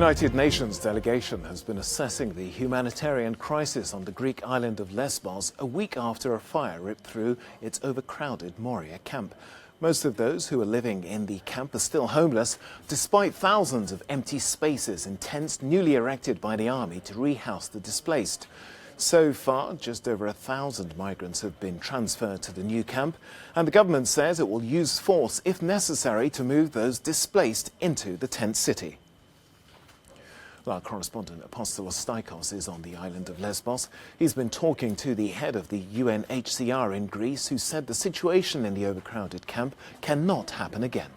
The United Nations delegation has been assessing the humanitarian crisis on the Greek island of Lesbos a week after a fire ripped through its overcrowded Moria camp. Most of those who are living in the camp are still homeless, despite thousands of empty spaces in tents newly erected by the army to rehouse the displaced. So far, just over 1,000 migrants have been transferred to the new camp, and the government says it will use force if necessary to move those displaced into the tent city. Well, our correspondent Apostolos Stikos is on the island of Lesbos. He's been talking to the head of the UNHCR in Greece, who said the situation in the overcrowded camp cannot happen again.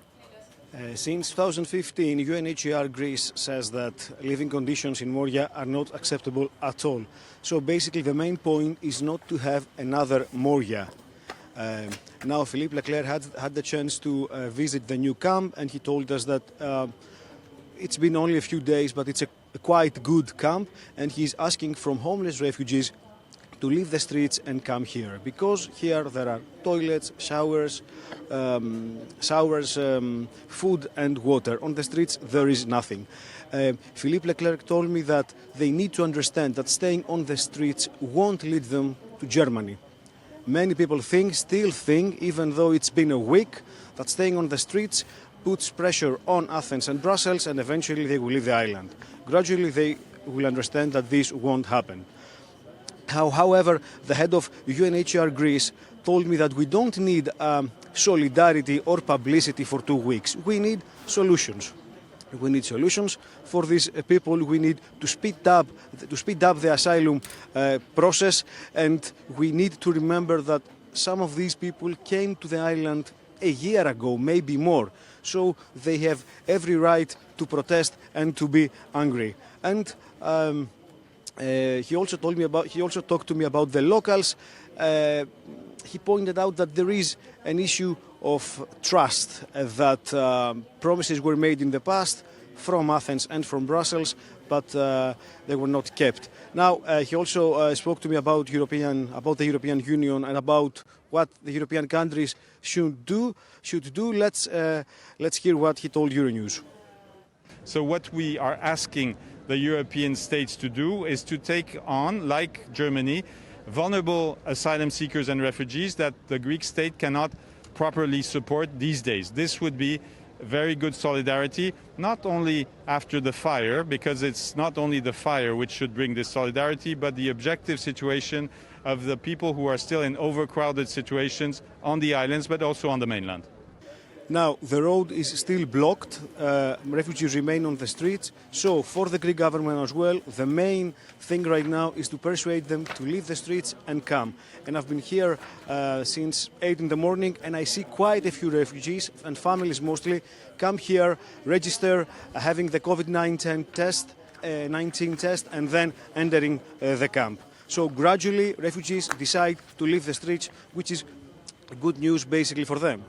Since 2015, UNHCR Greece says that living conditions in Moria are not acceptable at all. So basically the main point is not to have another Moria. Now Philippe Leclerc had the chance to visit the new camp, and he told us that it's been only a few days, but it's a quite good camp, and he's asking from homeless refugees to leave the streets and come here, because here there are toilets, showers, food and water. On the streets there is nothing. Philippe Leclerc told me that they need to understand that staying on the streets won't lead them to Germany. Many people still think, even though it's been a week, that staying on the streets puts pressure on Athens and Brussels, and eventually they will leave the island. Gradually they will understand that this won't happen. However, the head of UNHCR Greece told me that we don't need solidarity or publicity for 2 weeks. We need solutions. We need solutions for these people. We need to speed up the asylum process, and we need to remember that some of these people came to the island a year ago, maybe more. So they have every right to protest and to be angry. And he also talked to me about the locals. He pointed out that there is an issue of trust, that promises were made in the past from Athens and from Brussels, but they were not kept. Now he also spoke to me about the European Union and about what the European countries should do. Let's hear what he told Euronews. So what we are asking the European states to do is to take on, like Germany, vulnerable asylum seekers and refugees that the Greek state cannot properly support these days. This would be very good solidarity, not only after the fire, because it's not only the fire which should bring this solidarity, but the objective situation of the people who are still in overcrowded situations on the islands, but also on the mainland. Now, the road is still blocked. Refugees remain on the streets. So, for the Greek government as well, the main thing right now is to persuade them to leave the streets and come. And I've been here since 8 in the morning, and I see quite a few refugees and families mostly come here, register, having the COVID-19 test, and then entering the camp. So, gradually, refugees decide to leave the streets, which is good news basically for them.